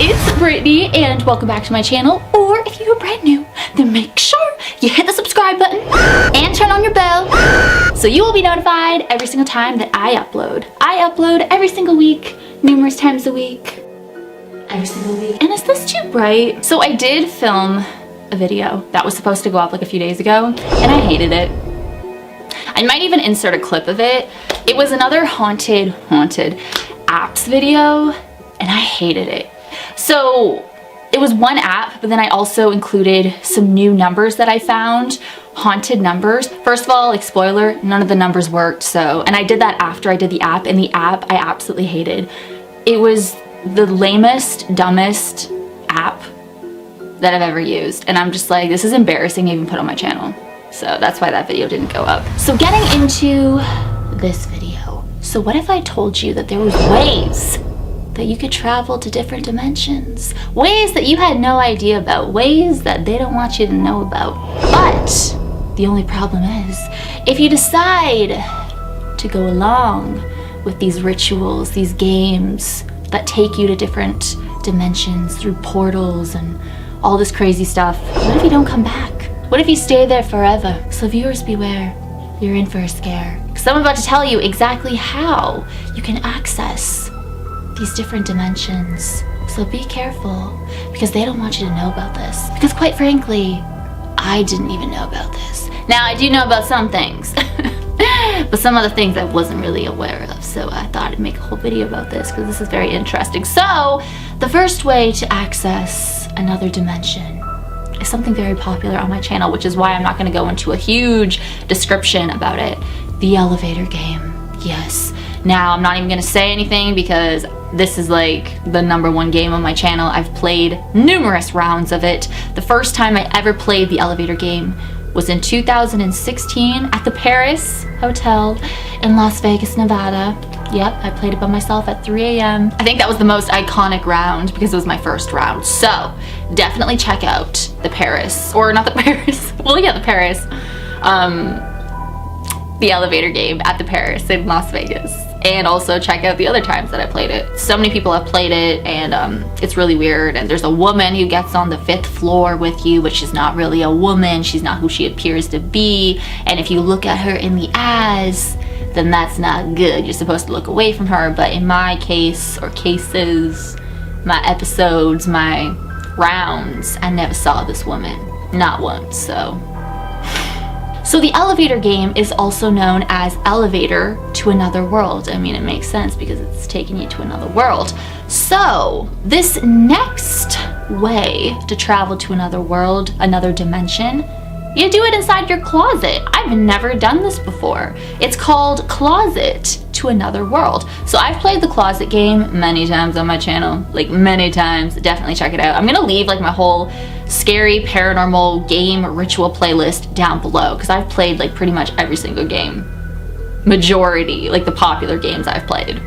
it's Brittany and welcome back to my channel. Or if you are brand new, then make sure you hit the subscribe button and turn on your bell so you will be notified every single time that I upload. I upload every single week, numerous times a week. Every single week. And is this too bright? So I did film a video that was supposed to go up like a few days ago and I hated it. I might even insert a clip of it. It was another haunted apps video and I hated it. So it was one app, but then I also included some new numbers that I found, haunted numbers. First of all, like spoiler, none of the numbers worked. And I did that after I did the app, and the app I absolutely hated. It was the lamest, dumbest app that I've ever used. And I'm just like, this is embarrassing to even put on my channel. So that's why that video didn't go up. So getting into this video. So what if I told you that there was ways that you could travel to different dimensions? Ways that you had no idea about. Ways that they don't want you to know about. But the only problem is, if you decide to go along with these rituals, these games that take you to different dimensions through portals and all this crazy stuff, what if you don't come back? What if you stay there forever? So viewers beware, you're in for a scare. Because I'm about to tell you exactly how you can access these different dimensions. So be careful, because they don't want you to know about this. Because quite frankly, I didn't even know about this. Now I do know about some things, but some other things I wasn't really aware of. So I thought I'd make a whole video about this because this is very interesting. So the first way to access another dimension is something very popular on my channel, which is why I'm not going to go into a huge description about it. The elevator game. Yes. Now I'm not even going to say anything because this is like the #1 game on my channel. I've played numerous rounds of it. The first time I ever played the elevator game was in 2016 at the Paris Hotel in Las Vegas, Nevada. Yep, I played it by myself at 3 a.m. I think that was the most iconic round because it was my first round. So definitely check out the Paris, or not the Paris, well yeah, the Paris, the elevator game at the Paris in Las Vegas. And also check out the other times that I played it. So many people have played it and it's really weird. And there's a woman who gets on the 5th floor with you, but she's not really a woman. She's not who she appears to be. And if you look at her in the eyes, then that's not good. You're supposed to look away from her. But in my case, or cases, my episodes, my rounds, I never saw this woman. Not once, So the elevator game is also known as Elevator to Another World. I mean, it makes sense because it's taking you to another world. So this next way to travel to another world, another dimension, you do it inside your closet. I've never done this before. It's called Closet to Another World. So I've played the closet game many times on my channel, like many times. Definitely check it out. I'm gonna leave like my whole scary paranormal game ritual playlist down below because I've played like pretty much every single game. Majority, like the popular games I've played.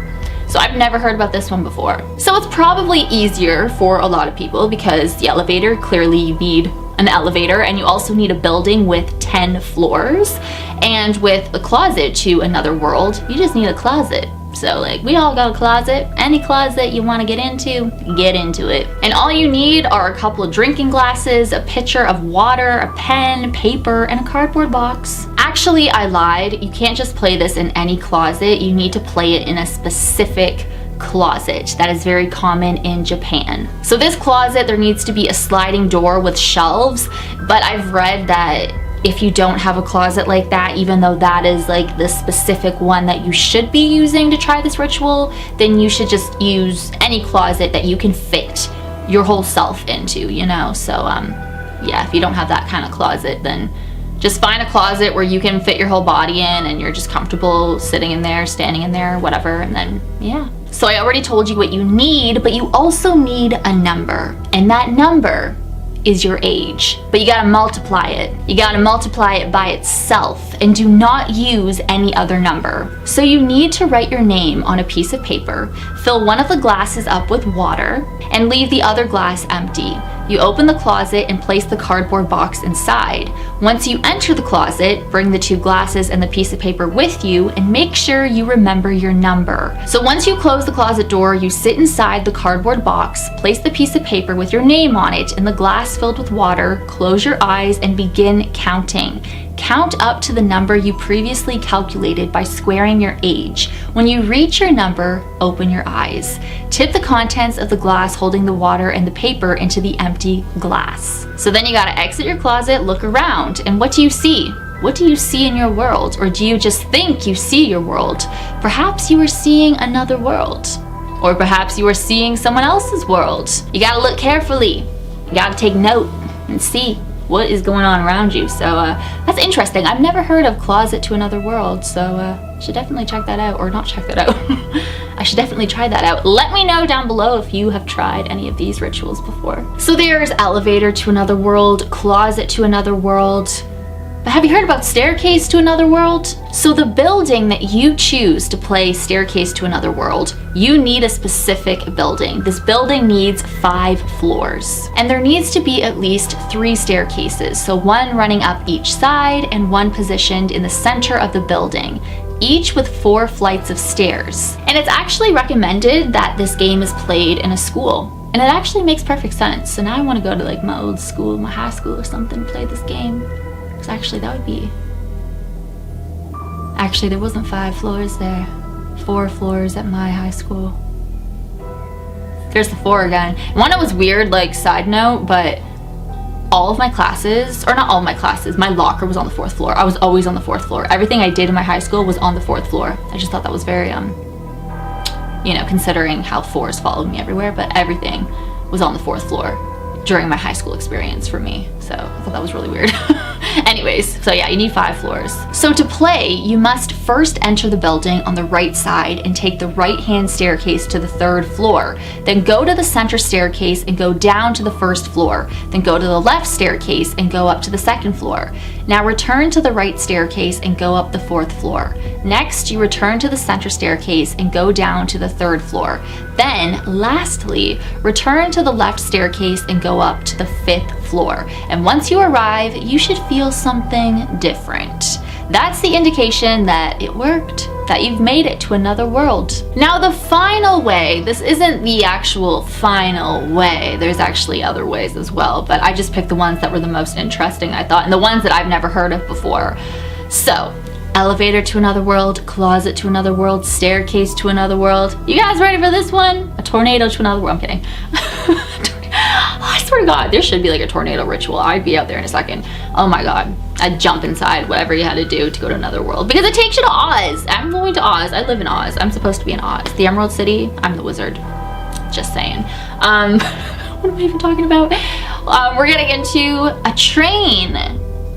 So I've never heard about this one before. So it's probably easier for a lot of people because the elevator, clearly you need an elevator and you also need a building with 10 floors. And with a closet to another world, you just need a closet. So like we all got a closet. Any closet you want to get into it. And all you need are a couple of drinking glasses, a pitcher of water, a pen, paper, and a cardboard box. Actually, I lied. You can't just play this in any closet. You need to play it in a specific closet that is very common in Japan. So this closet, there needs to be a sliding door with shelves, but I've read that if you don't have a closet like that, even though that is like the specific one that you should be using to try this ritual, then you should just use any closet that you can fit your whole self into, you know? So yeah, if you don't have that kind of closet, then just find a closet where you can fit your whole body in and you're just comfortable sitting in there, standing in there, whatever, and then yeah. So I already told you what you need, but you also need a number, and that number is your age, but you gotta multiply it. You gotta multiply it by itself and do not use any other number. So you need to write your name on a piece of paper, fill one of the glasses up with water, and leave the other glass empty. You open the closet and place the cardboard box inside. Once you enter the closet, bring the 2 glasses and the piece of paper with you and make sure you remember your number. So once you close the closet door, you sit inside the cardboard box, place the piece of paper with your name on it and the glass filled with water, close your eyes and begin counting. Count up to the number you previously calculated by squaring your age. When you reach your number, open your eyes. Tip the contents of the glass holding the water and the paper into the empty glass. So then you gotta exit your closet, look around, and what do you see? What do you see in your world? Or do you just think you see your world? Perhaps you are seeing another world. Or perhaps you are seeing someone else's world. You gotta look carefully. You gotta take note and see what is going on around you. So that's interesting. I've never heard of Closet to Another World, so should definitely check that out, or not check that out. I should definitely try that out. Let me know down below if you have tried any of these rituals before. So there's Elevator to Another World, Closet to Another World. But have you heard about Staircase to Another World? So the building that you choose to play Staircase to Another World, you need a specific building. This building needs 5 floors. And there needs to be at least 3 staircases. So 1 running up each side and 1 positioned in the center of the building, each with 4 flights of stairs. And it's actually recommended that this game is played in a school. And it actually makes perfect sense. So now I want to go to like my old school, my high school or something, play this game. Actually, that would be... Actually, there wasn't 5 floors there. 4 floors at my high school. There's the 4 again. One, it was weird, like, side note, but all of my classes, or not all of my classes, my locker was on the 4th floor. I was always on the 4th floor. Everything I did in my high school was on the 4th floor. I just thought that was very, you know, considering how 4s followed me everywhere, but everything was on the 4th floor during my high school experience for me. So I thought that was really weird. Anyways, so yeah, you need 5 floors. So to play, you must first enter the building on the right side and take the right-hand staircase to the 3rd floor. Then go to the center staircase and go down to the 1st floor. Then go to the left staircase and go up to the 2nd floor. Now return to the right staircase and go up the 4th floor. Next, you return to the center staircase and go down to the 3rd floor. Then, lastly, return to the left staircase and go up to the 5th floor. And once you arrive, you should feel something different. That's the indication that it worked, that you've made it to another world. Now the final way, this isn't the actual final way, there's actually other ways as well, but I just picked the ones that were the most interesting, I thought, and the ones that I've never heard of before. So, elevator to another world, closet to another world, staircase to another world. You guys ready for this one? A tornado to another world, I'm kidding. I swear to God, there should be like a tornado ritual. I'd be out there in a second. Oh my God. I'd jump inside whatever you had to do to go to another world. Because it takes you to Oz. I'm going to Oz. I live in Oz. I'm supposed to be in Oz. The Emerald City, I'm the wizard. Just saying. What am I even talking about? We're getting into a train.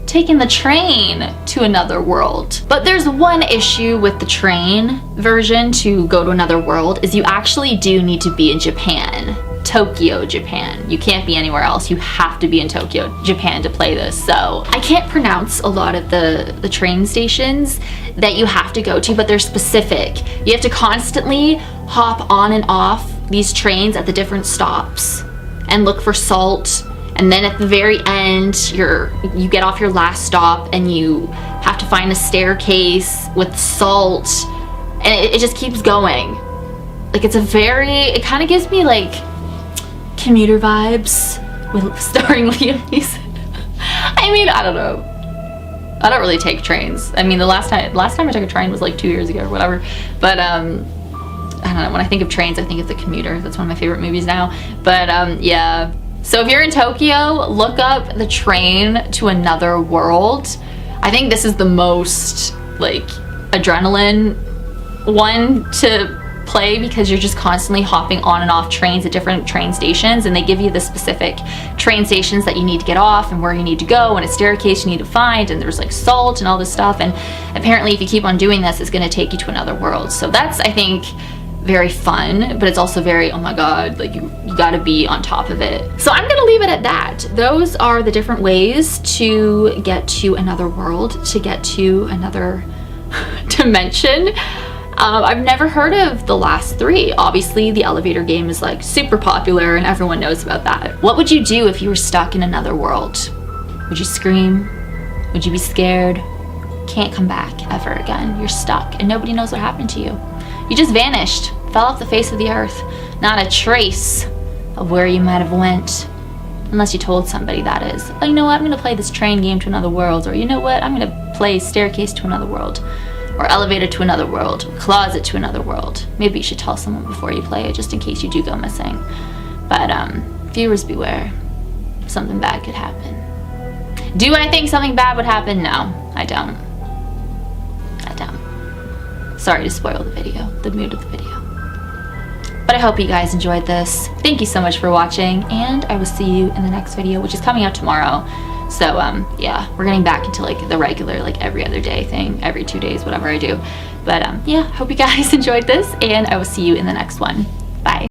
Taking the train to another world. But there's one issue with the train version to go to another world is you actually do need to be in Japan. Tokyo, Japan. You can't be anywhere else. You have to be in Tokyo, Japan to play this. So I can't pronounce a lot of the train stations that you have to go to, but they're specific. You have to constantly hop on and off these trains at the different stops and look for salt. And then at the very end, you get off your last stop and you have to find a staircase with salt, and it just keeps going. Like it kind of gives me like Commuter vibes with starring Liam Neeson. I mean, I don't know. I don't really take trains. I mean, the last time I took a train was like 2 years ago or whatever. But I don't know. When I think of trains, I think of The Commuter. That's one of my favorite movies now. But yeah. So if you're in Tokyo, look up the train to another world. I think this is the most like adrenaline one to play because you're just constantly hopping on and off trains at different train stations, and they give you the specific train stations that you need to get off and where you need to go and a staircase you need to find, and there's like salt and all this stuff, and apparently if you keep on doing this, it's going to take you to another world. So that's, I think, very fun, but it's also very, oh my God, like you gotta be on top of it. So I'm gonna leave it at that. Those are the different ways to get to another world, to get to another dimension. I've never heard of the last three. Obviously, the elevator game is like super popular and everyone knows about that. What would you do if you were stuck in another world? Would you scream? Would you be scared? Can't come back ever again. You're stuck and nobody knows what happened to you. You just vanished, fell off the face of the earth. Not a trace of where you might have went. Unless you told somebody, that is. Oh, you know what? I'm gonna play this train game to another world. Or you know what? I'm gonna play staircase to another world. Or elevator to another world. Or closet to another world. Maybe you should tell someone before you play it, just in case you do go missing. But viewers beware. Something bad could happen. Do I think something bad would happen? No, I don't. I don't. Sorry to spoil the video, the mood of the video. But I hope you guys enjoyed this. Thank you so much for watching, and I will see you in the next video, which is coming out tomorrow. So yeah, we're getting back into like the regular, like every other day thing, every 2 days, whatever I do. But yeah, hope you guys enjoyed this, and I will see you in the next one. Bye.